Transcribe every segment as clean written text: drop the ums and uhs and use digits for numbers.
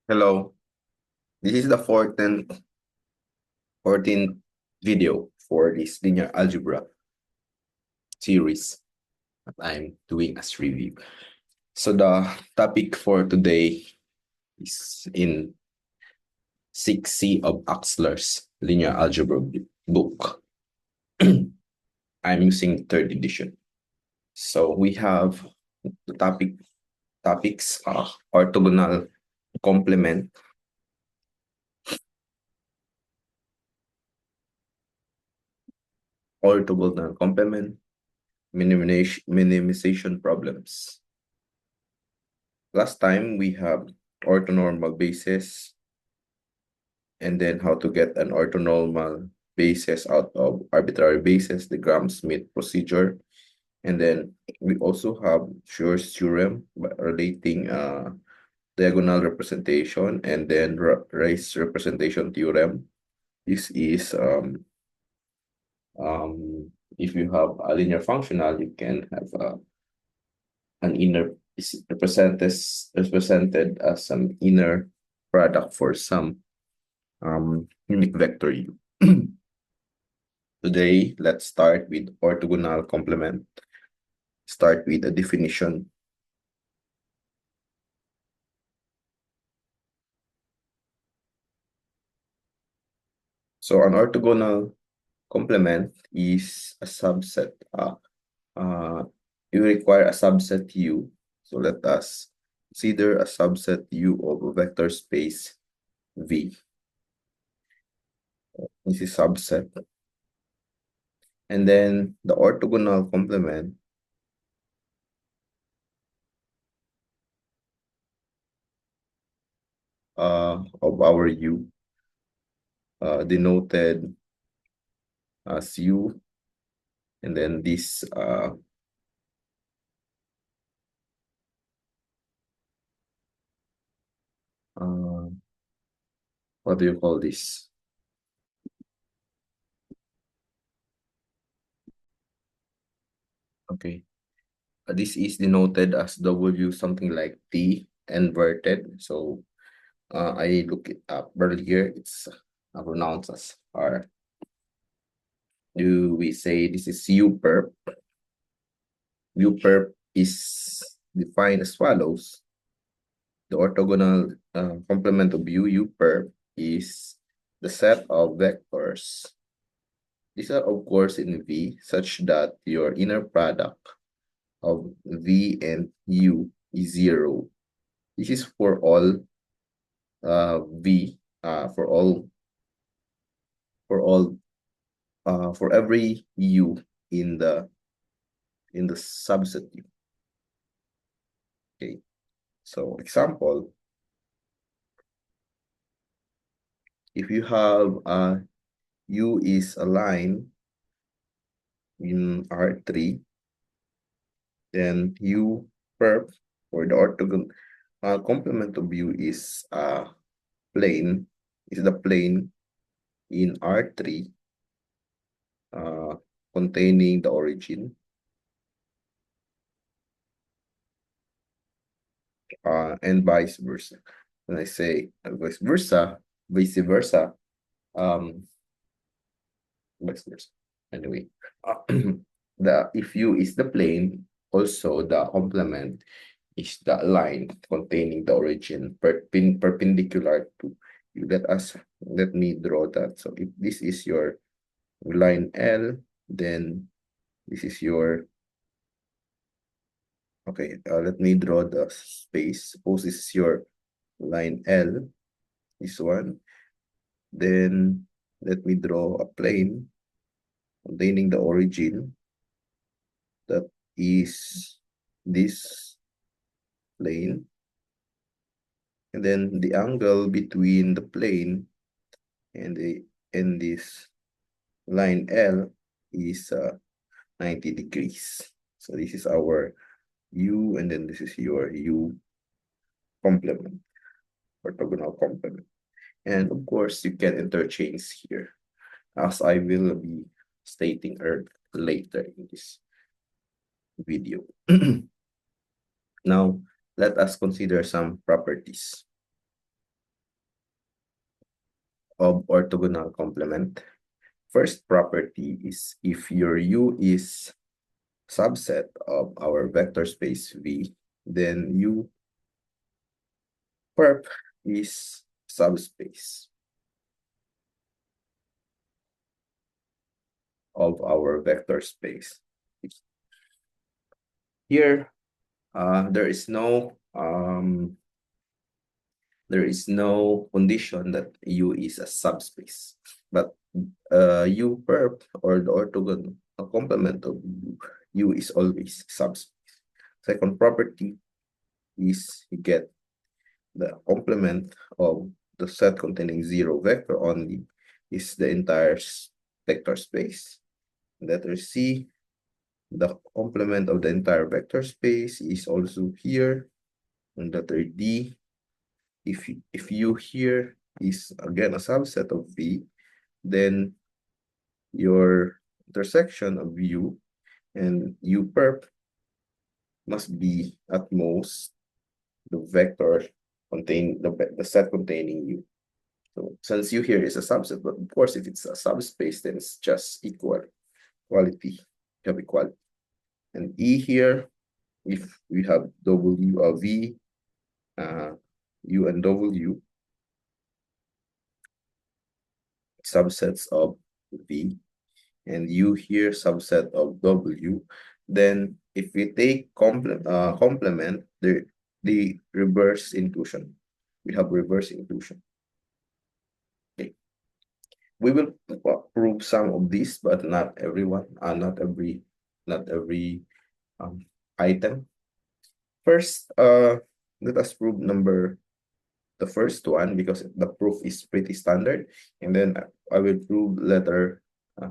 Hello, this is the 14th video for this linear algebra series that I'm doing as review. So the topic for today is in 6C of Axler's linear algebra book. I'm using third edition. So we have the topics orthogonal complement, minimization problems. Last time we have orthonormal basis and then how to get an orthonormal basis out of arbitrary basis, the Gram-Schmidt procedure. And then we also have Schur's theorem relating diagonal representation and then race representation theorem. This is if you have a linear functional, you can have an inner is represented as an inner product for some unique vector U. Today, let's start with orthogonal complement. Start with a definition. So an orthogonal complement is a subset. You require a subset U. So let us consider a subset U of a vector space V. This is subset. And then the orthogonal complement of our U denoted as U, and then this what do you call this? Okay, this is denoted as W something like T inverted. So I look it up earlier. It's pronounced as R. Do we say this is U perp? U perp is defined as follows. The orthogonal complement of U perp is the set of vectors. These are of course in V such that your inner product of V and U is 0. This is for all V for every U in the subset U. Okay, so example, if you have U is a line in R3, then U perp or the orthogonal complement of U is plane, is the plane in R3 containing the origin, and vice versa. When I say vice versa, vice versa, vice versa. Anyway, the if U is the plane, also the complement is the line containing the origin perpendicular to you. Let me draw that. So if this is your line L, then this is your okay. Let me draw the space. Suppose this is your line L, this one. Then let me draw a plane containing the origin that is this plane, and then the angle between the plane and this line L is 90 degrees. So this is our U, and then this is your U complement, orthogonal complement. And of course, you can interchange here, as I will be stating later in this video. Now, let us consider some properties. of orthogonal complement. First property is if your U is subset of our vector space V, then U perp is subspace of our vector space. Here, there is no condition that U is a subspace, but U perp or the orthogonal complement of U is always subspace. Second property is you get the complement of the set containing zero vector only is the entire vector space. Letter C, the complement of the entire vector space is also here. And letter D, if U here is again a subset of V, then your intersection of U and U perp must be at most the vector contain the set containing U. So since U here is a subset, but of course if it's a subspace, then it's just equality. You have equality. And E here, if we have W of V, U and W subsets of V, and U here subset of W, then if we take complement, the reverse inclusion. We have reverse inclusion. Okay. We will prove some of this, but not everyone, not every item. First, let us prove the first one because the proof is pretty standard, and then I will prove letter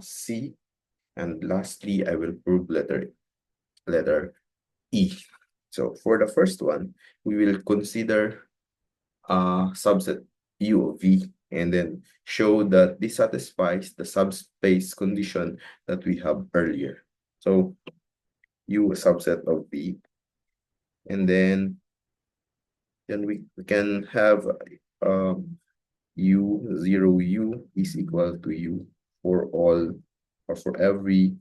C, and lastly I will prove letter E. So for the first one, we will consider subset U of V, and then show that this satisfies the subspace condition that we have earlier. So U a subset of V, and then we can have U is equal to U for all or for every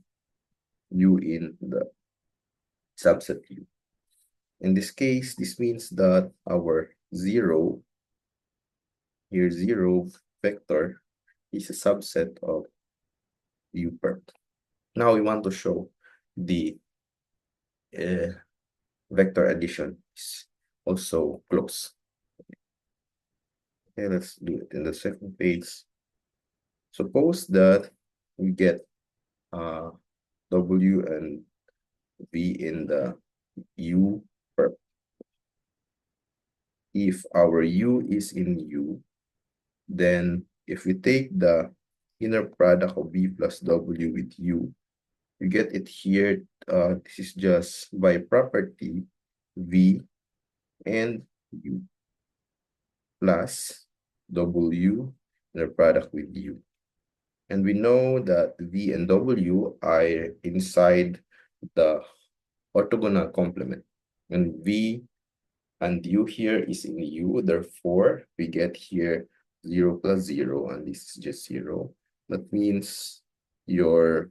U in the subset U. In this case, this means that our zero vector is a subset of U perp. Now we want to show the vector addition is also close. Okay, let's do it in the second page. Suppose that we get W and V in the U perp. If our U is in U, then if we take the inner product of V plus W with U, you get it here. This is just by property V and U plus W inner product with U. And we know that V and W are inside the orthogonal complement. And V and U here is in U, therefore we get here 0 plus 0, and this is just 0. That means your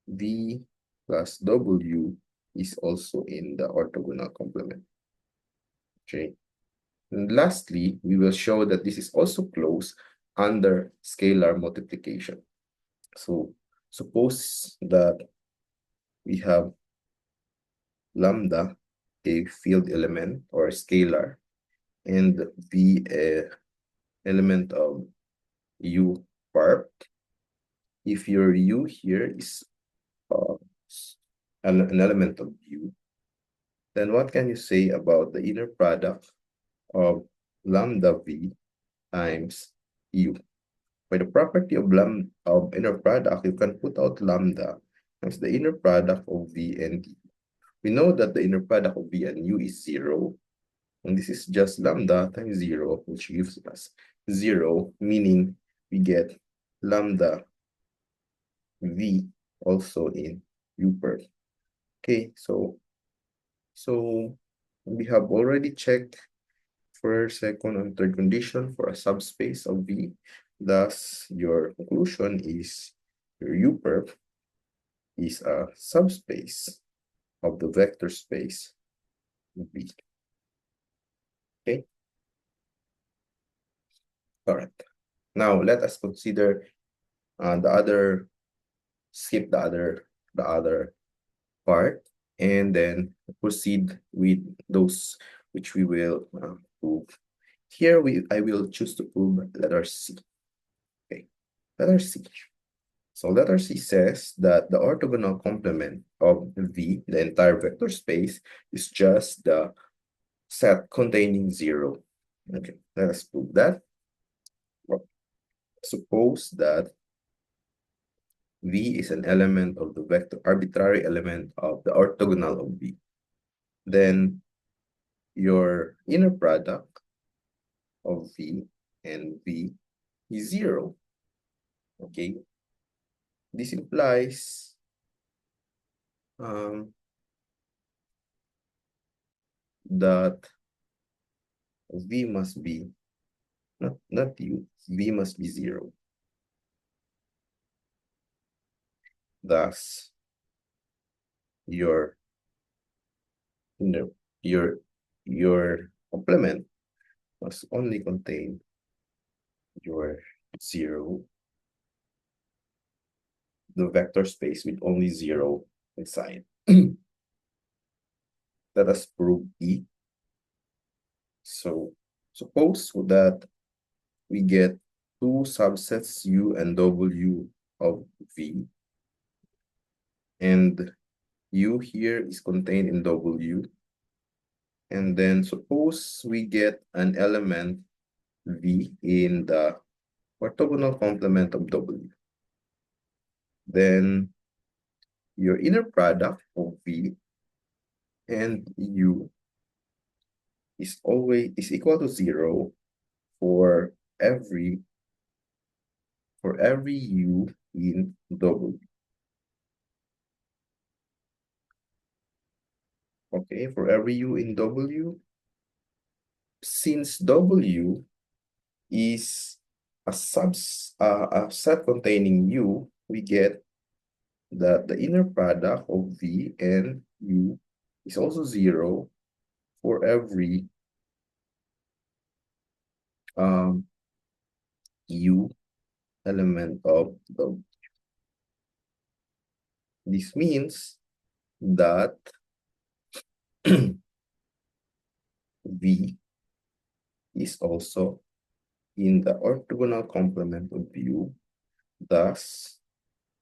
V plus W is also in the orthogonal complement. Okay. And lastly, we will show that this is also close under scalar multiplication. So suppose that we have lambda, a field element or a scalar, and V element of U perp. If your U here is an element of U, then what can you say about the inner product of lambda V times U? By the property of inner product, you can put out lambda times the inner product of V and U. We know that the inner product of V and U is 0. And this is just lambda times 0, which gives us 0, meaning we get lambda V also in U perp. Okay, so we have already checked first, second, and third condition for a subspace of V. Thus, your conclusion is your U perp is a subspace of the vector space V. Okay. All right. Now let us consider skip the other part, and then proceed with those which we will prove. Here I will choose to prove letter C. Okay, letter C. So letter C says that the orthogonal complement of V, the entire vector space, is just the set containing 0. Okay, let us prove that. Well, suppose that V is an element of the vector, arbitrary element of the orthogonal of V. Then your inner product of V and V is 0. Okay, this implies that V must be not U, V must be 0. Thus, your your complement must only contain your 0, the vector space with only 0 inside. Let us prove E. So suppose that we get two subsets U and W of V, and U here is contained in W, and then suppose we get an element V in the orthogonal complement of W. Then your inner product of V and U is equal to 0 for every U in W. Okay, for every U in W, since W is a set containing U, we get that the inner product of V and U is also 0 for every U element of W. This means that V is also in the orthogonal complement of U. Thus,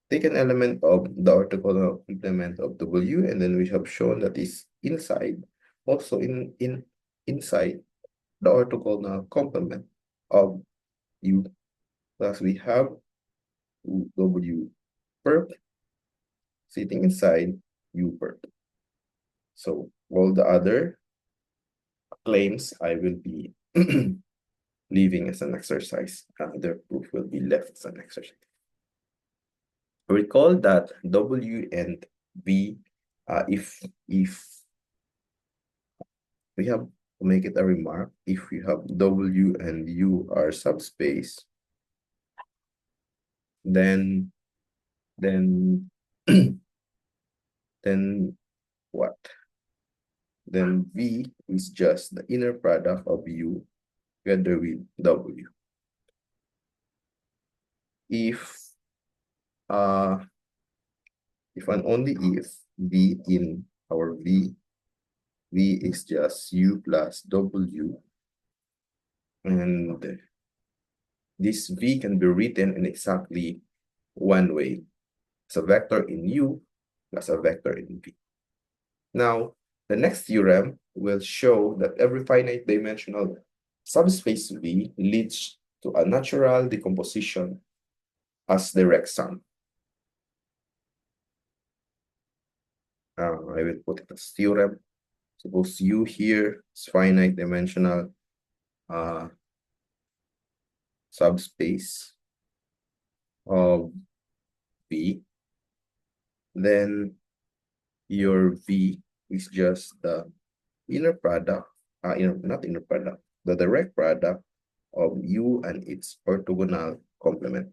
take an element of the orthogonal complement of W, and then we have shown that is inside, also inside the orthogonal complement of U. Thus, we have W perp sitting inside U perp. So all the other claims I will be leaving as an exercise. The proof will be left as an exercise. Recall that W and V, if we have to make it a remark, if we have W and U are subspace, then then what? Then V is just the inner product of U together with W. If and only if V in our V is just U plus W, and this V can be written in exactly one way. It's a vector in U plus a vector in V. Now, the next theorem will show that every finite dimensional subspace V leads to a natural decomposition as direct sum. I will put it as theorem. Suppose U here is finite dimensional subspace of V. Then your V is just the inner product, not inner product, the direct product of U and its orthogonal complement.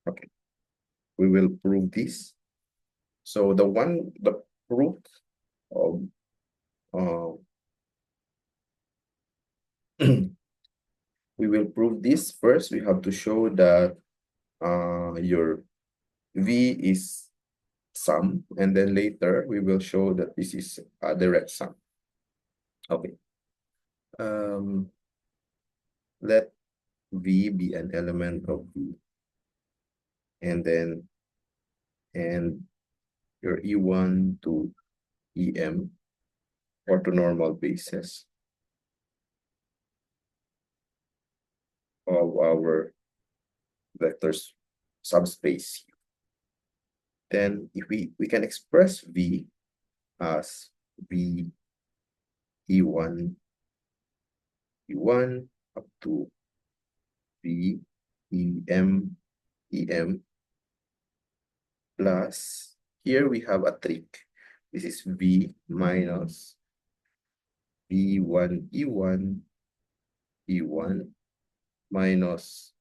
Okay, we will prove this. So the proof of we will prove this first. We have to show that your V is sum, and then later we will show that this is a direct sum. Okay. Let V be an element of V, and then your E1 to EM orthonormal basis of our vectors subspace. Then if we can express V as V E1 up to V EM plus, here we have a trick. This is V minus V1 E1 minus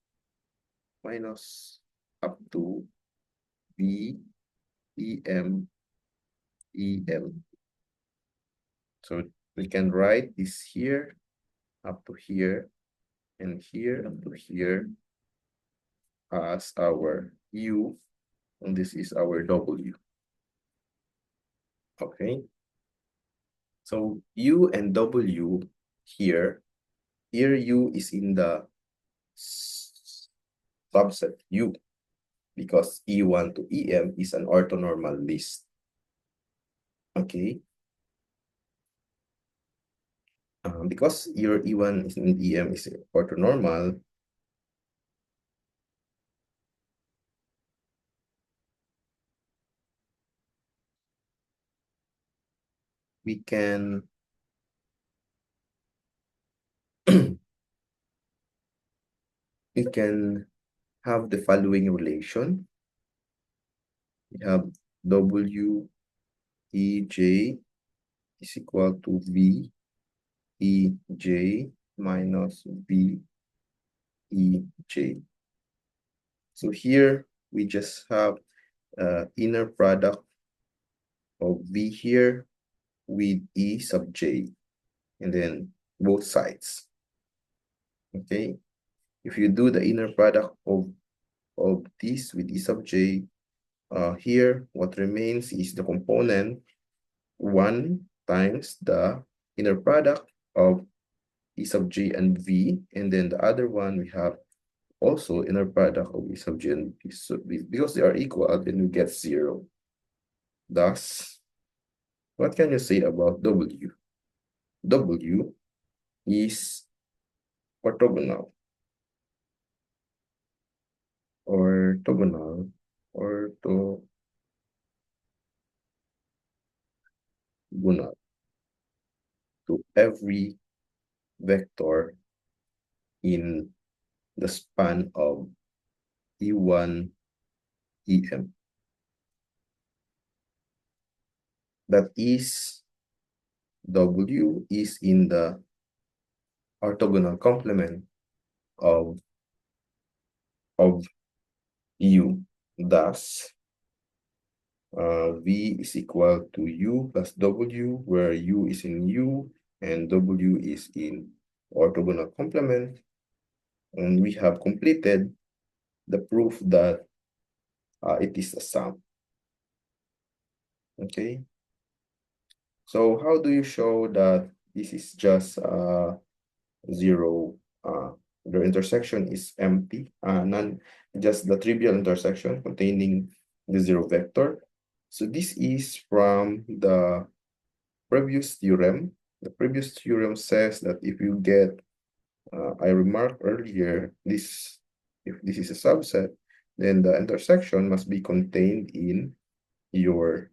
up to V EM. So we can write this here up to here and here up to here as our U, and this is our W. Okay. So U and W here U is in the subset U, because E1 to EM is an orthonormal list. Okay. Because your E1 is in EM is orthonormal, we can we can have the following relation. We have W EJ is equal to V EJ minus V EJ. So here we just have inner product of V here with E sub J, and then both sides. Okay, if you do the inner product of this with E sub J, here what remains is the component 1 times the inner product of E sub J and V, and then the other one we have also inner product of E sub J and V. So because they are equal, then we get 0. Thus, what can you say about W? W is orthogonal. Orthogonal to every vector in the span of E1 EM. That is, W is in the orthogonal complement of U. Thus, V is equal to U plus W, where U is in U and W is in orthogonal complement. And we have completed the proof that it is a sum. Okay. So how do you show that this is just 0? The intersection is empty, just the trivial intersection containing the 0 vector. So this is from the previous theorem. The previous theorem says that if you get, I remarked earlier, if this is a subset, then the intersection must be contained in your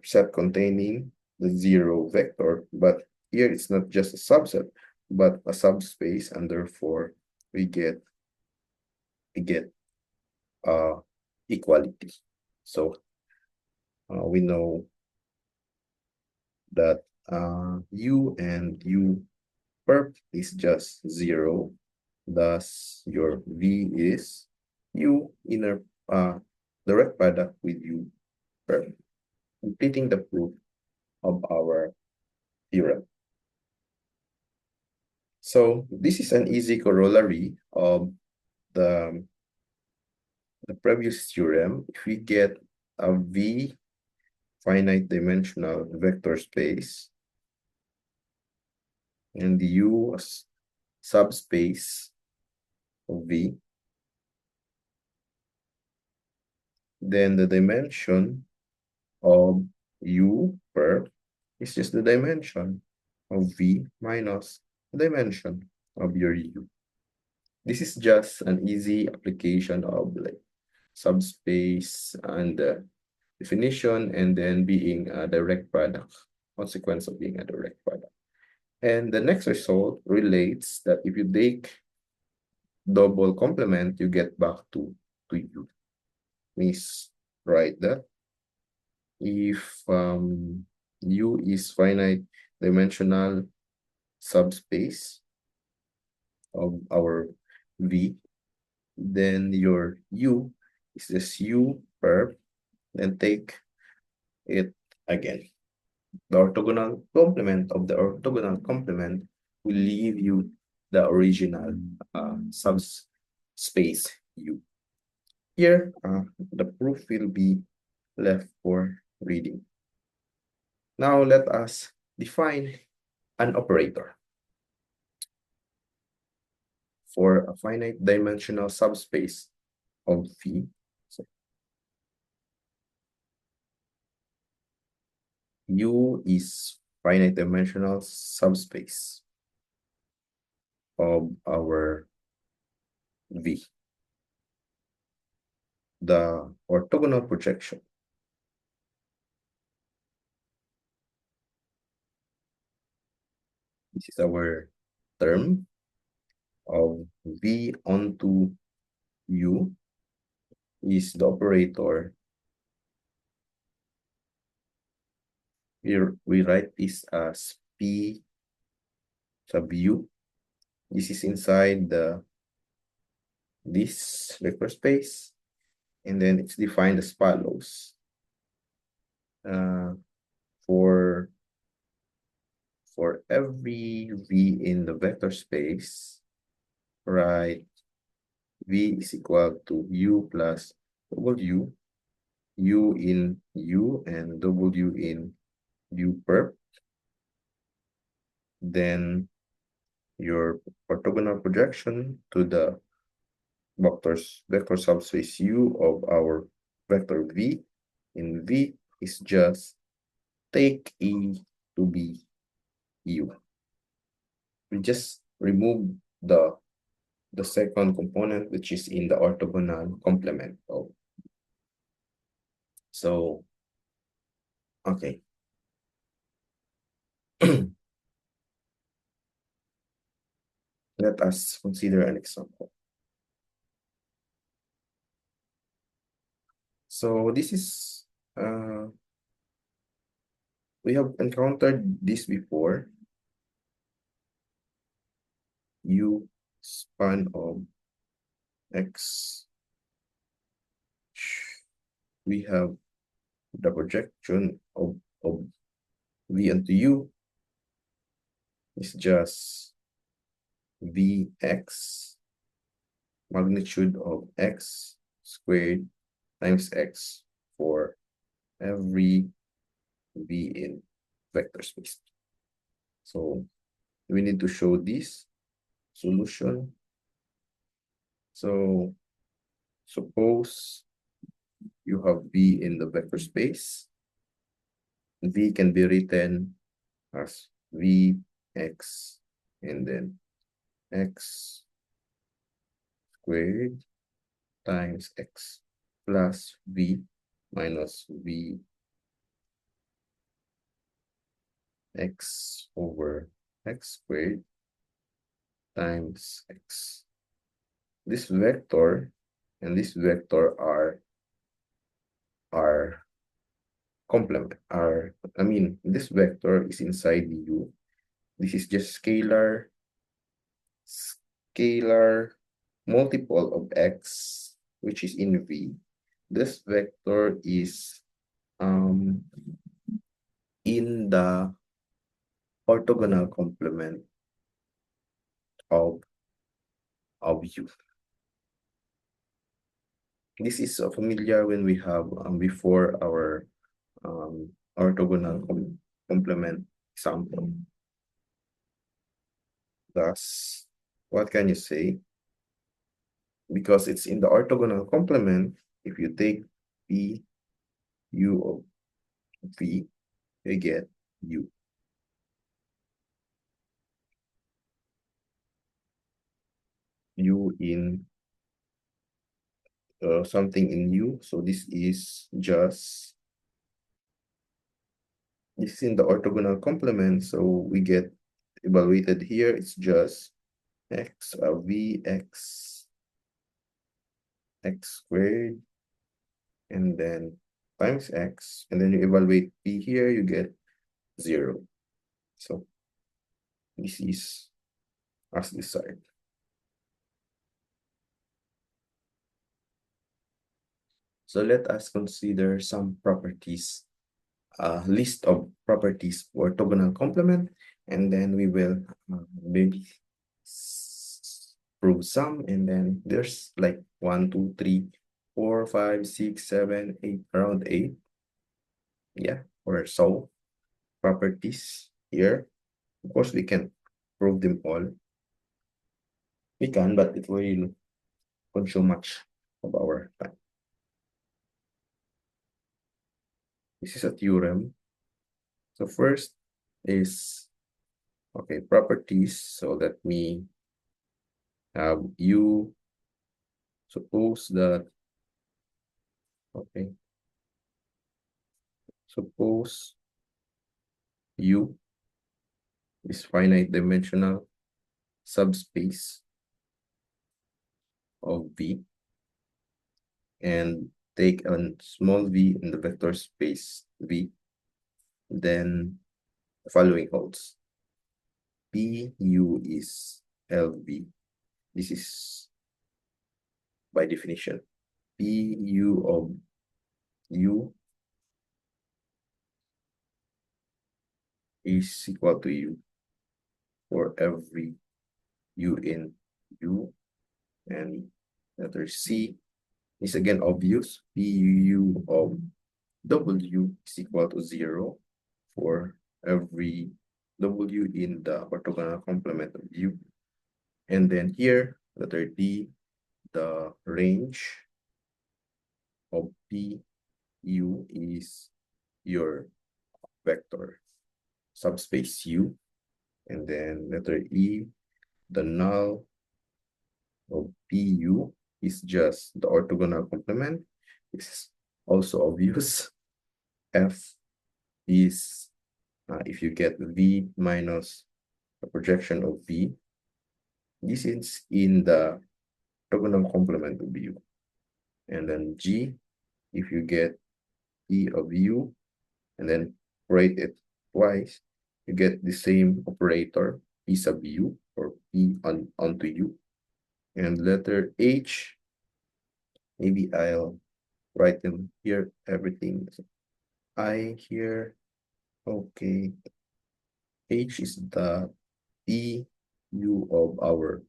set containing the 0 vector. But here it's not just a subset, but a subspace, and therefore we get equality. So we know that U and U perp is just 0. Thus, your V is U inner direct product with U perp, completing the proof of our theorem. So this is an easy corollary of the previous theorem. If we get a V finite dimensional vector space and the U subspace of V, then the dimension of U perp is just the dimension of V minus the dimension of your U. This is just an easy application of like subspace and definition, and then being a direct product, consequence of being a direct product. And the next result relates that if you take double complement, you get back to U. Please write that. If U is finite dimensional subspace of our V, then your U is this U perp, then take it again. The orthogonal complement of the orthogonal complement will leave you the original subspace U. Here, the proof will be left for reading. Now let us define an operator for a finite dimensional subspace of V. So, U is finite dimensional subspace of our V. The orthogonal projection this is our term of V onto U is the operator. Here we write this as P sub U. This is inside this vector space, and then it's defined as follows. For every V in the vector space, write V is equal to U plus W, U in U and W in U perp. Then your orthogonal projection to the vector subspace U of our vector V in V is just take E to be U. We just remove the second component, which is in the orthogonal complement of. So, okay. Let us consider an example. So this is, we have encountered this before. U span of X. We have the projection of V onto U is just Vx magnitude of X squared times X for every V in vector space. So we need to show this solution. So suppose you have V in the vector space. V can be written as Vx and then X squared times X plus V minus V X over X squared times X. This vector and this vector are complement, this vector is inside the U. This is just scalar scalar multiple of x, which is in V, this vector is in the orthogonal complement of U. This is familiar when we have before our orthogonal complement example. Thus, what can you say? Because it's in the orthogonal complement, if you take P U of V, you get U. U in something in U. So this is in the orthogonal complement. So we get evaluated here. It's just x Vx x squared and then times x, and then you evaluate P here, you get 0. So this is as desired. So let us consider some properties, list of properties for orthogonal complement, and then we will maybe prove some, and then there's like 1, 2, 3, 4, 5, 6, 7, 8, around 8. Yeah, or so properties here. Of course, we can prove them all. We can, but it will consume much of our time. This is a theorem. So first is, okay, properties. So let me have U. Suppose that, okay, suppose U is finite dimensional subspace of V, and take a small v in the vector space V, then the following holds. PU is LV. This is by definition. PU of U is equal to U for every U in U, and letter C is again obvious. PU of W is equal to 0 for every W in the orthogonal complement of U. And then here, letter D, the range of PU is your vector subspace U. And then letter E, the null of PU is just the orthogonal complement. This is also obvious. F is if you get V minus the projection of V, this is in the orthogonal complement of U. And then G, if you get P of U and then operate it twice, you get the same operator, P sub U, or P onto U. And letter H, maybe I'll write them here, everything. I here, okay. H is the PU of our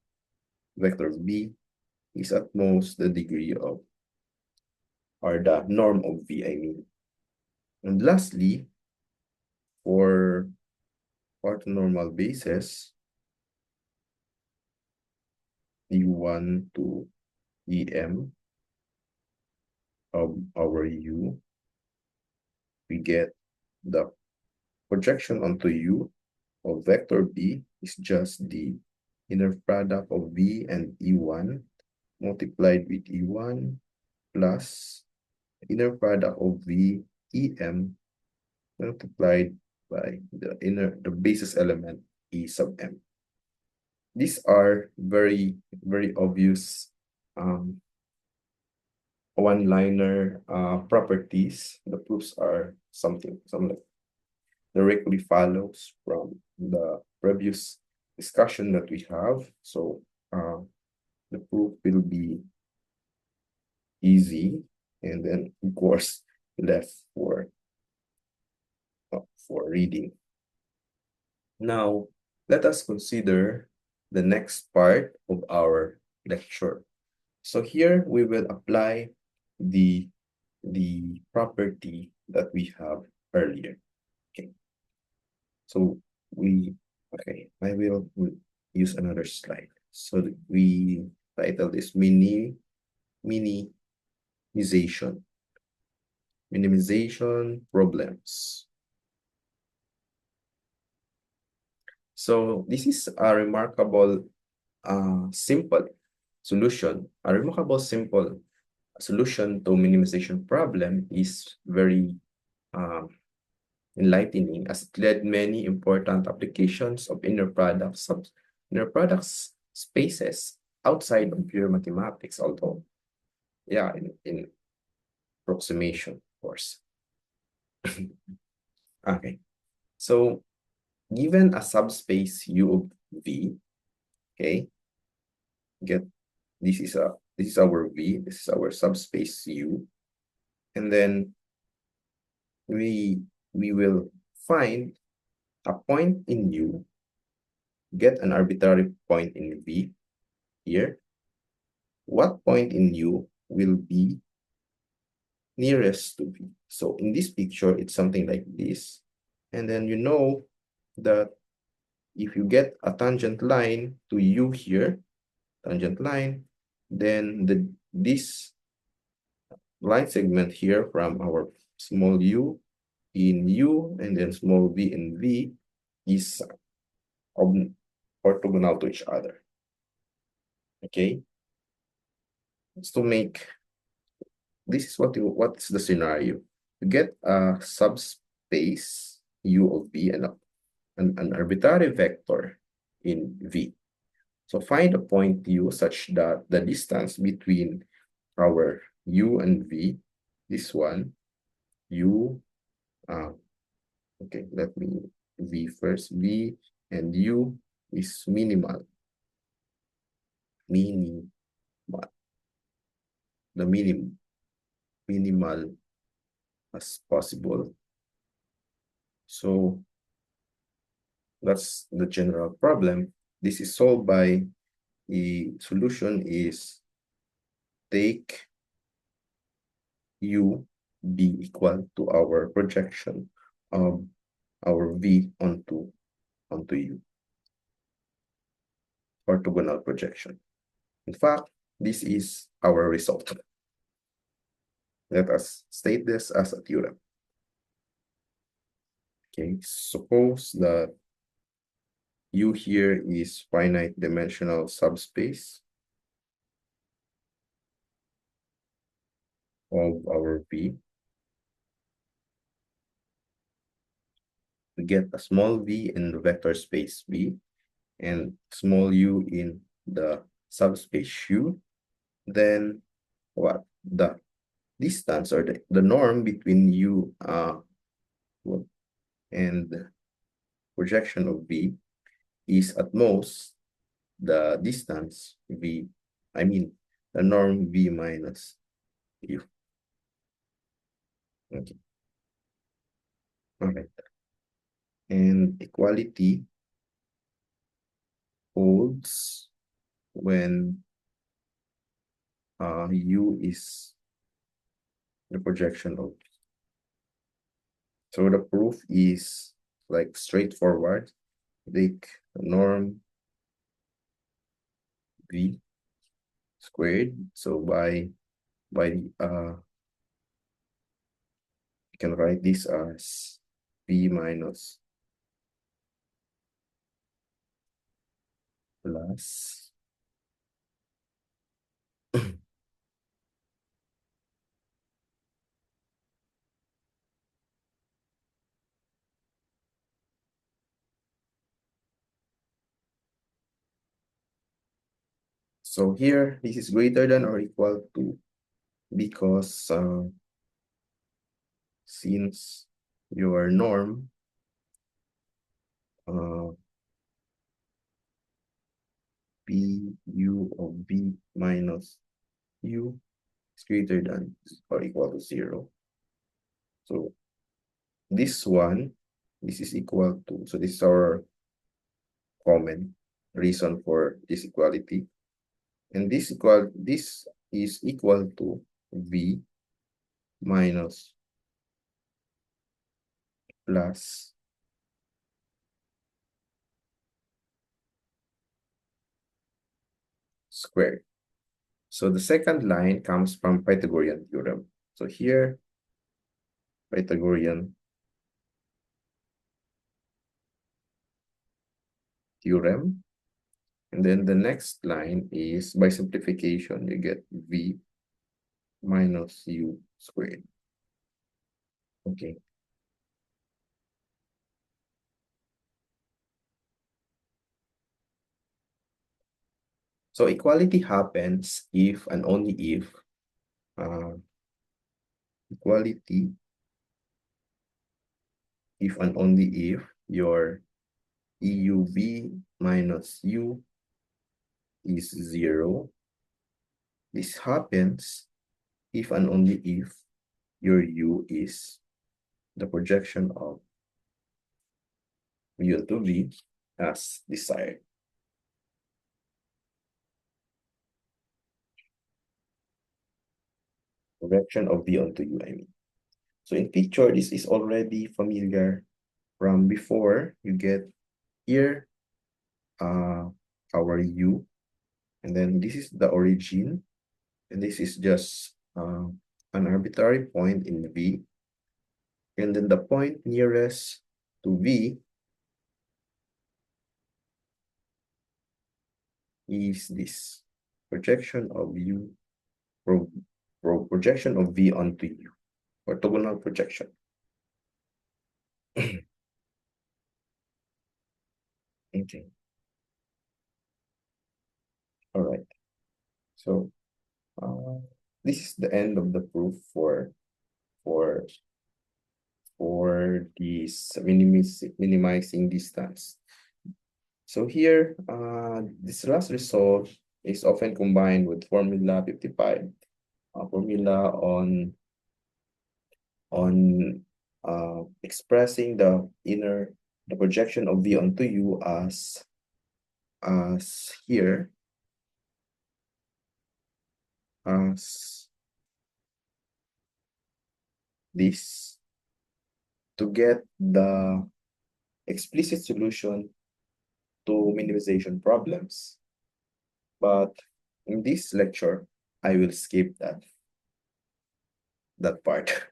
vector B, is at most the degree of, or the norm of V, I mean. And lastly, for orthonormal bases, U1 to EM of our U, we get the projection onto U of vector B is just the inner product of V and E1 multiplied with E1 plus inner product of V EM multiplied by the basis element E sub M. These are very, very obvious one-liner properties. The proofs are something like directly follows from the previous discussion that we have. So the proof will be easy, and then of course left for reading. Now, let us consider the next part of our lecture. So here we will apply the property that we have earlier. Okay. So I will use another slide. So we title this minimization problems. So this is a remarkable simple solution. A remarkable simple solution to minimization problem is very enlightening, as it led many important applications of inner products spaces outside of pure mathematics, although yeah, in approximation, of course. Okay, so given a subspace U of V, okay, this is our V, this is our subspace U, and then we will find a point in U, get an arbitrary point in V here. What point in U will be nearest to V? So in this picture, it's something like this. And then you know that if you get a tangent line to U here, tangent line, then this line segment here from our small u in U and then small v in V is orthogonal to each other. Okay, so to make this is what's the scenario. You get a subspace U of V and an arbitrary vector in V. So find a point U such that the distance between our U and V, this one, U, okay, let me V first, V and U is minimal, the minimal as possible. So that's the general problem. This is solved by the solution is take U be equal to our projection of our V onto U, orthogonal projection. In fact, this is our result. Let us state this as a theorem. Okay, suppose that U here is finite dimensional subspace of our V. We get a small v in the vector space V and small u in the subspace U. Then what? The distance or the norm between U and projection of V is at most the distance V, I mean the norm V minus U. Okay. All right. And equality holds when U is the projection of. So the proof is like straightforward. Take the norm V squared. So by you can write this as V minus plus so here this is greater than or equal to, because since your norm P U of V minus U is greater than or equal to 0. So this one, this is equal to, so this is our common reason for this equality. And this is equal to V minus plus squared. So the second line comes from Pythagorean theorem. So here, Pythagorean theorem. And then the next line is by simplification, you get V minus U squared. Okay. So equality happens if and only if equality if and only if your EUV minus U is 0. This happens if and only if your U is the projection of U to V as desired. Projection of V onto U, I mean. So in picture, this is already familiar from before. You get here our U, and then this is the origin, and this is just an arbitrary point in V, and then the point nearest to V is this projection of U, projection of V onto U, orthogonal projection. Okay. All right. So this is the end of the proof for this minimizing distance. So here, this last result is often combined with formula 55, formula on expressing the projection of V onto U as here as this to get the explicit solution to minimization problems. But in this lecture, I will skip that part.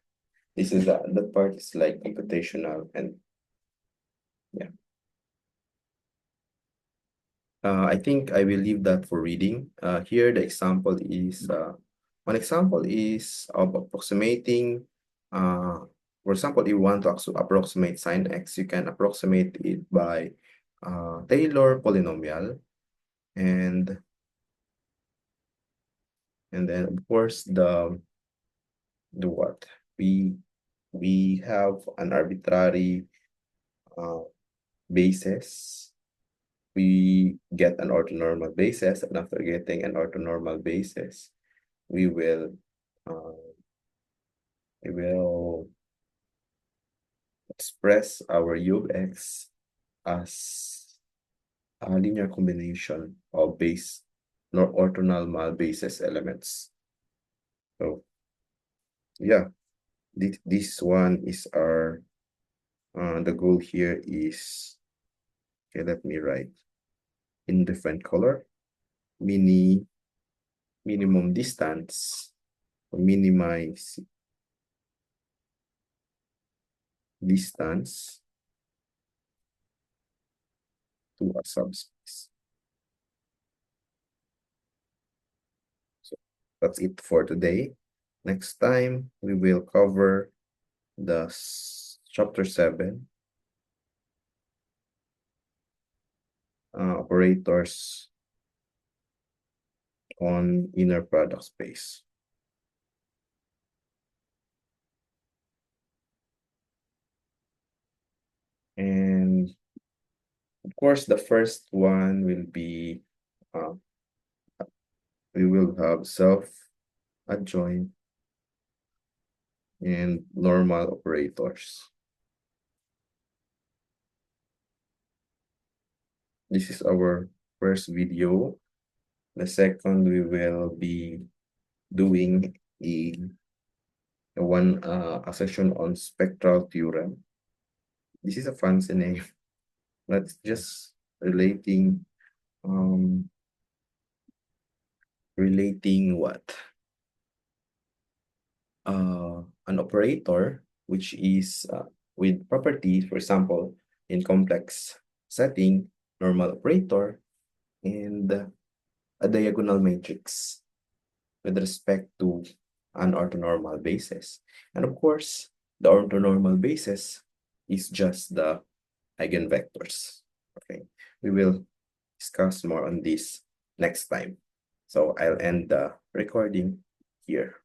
That part is like computational, and yeah. I think I will leave that for reading. Here the example is one example is of approximating. For example, if you want to approximate sine x, you can approximate it by Taylor polynomial, and then of course the what we have an arbitrary basis. We get an orthonormal basis, and after getting an orthonormal basis, we will express our U of x as a linear combination of orthonormal basis elements. So yeah, this one is our the goal here is, okay, let me write in different color. Minimum distance, minimize distance to a subspace. So that's it for today. Next time, we will cover the chapter 7, operators on inner product space. And of course, the first one will be uh, we will have self-adjoint and normal operators. This is our first video. The second, we will be doing a session on spectral theorem. This is a fancy name. That's just relating what? An operator which is with properties, for example, in complex setting, normal operator, and a diagonal matrix with respect to an orthonormal basis. And of course, the orthonormal basis is just the eigenvectors. Okay, we will discuss more on this next time. So I'll end the recording here.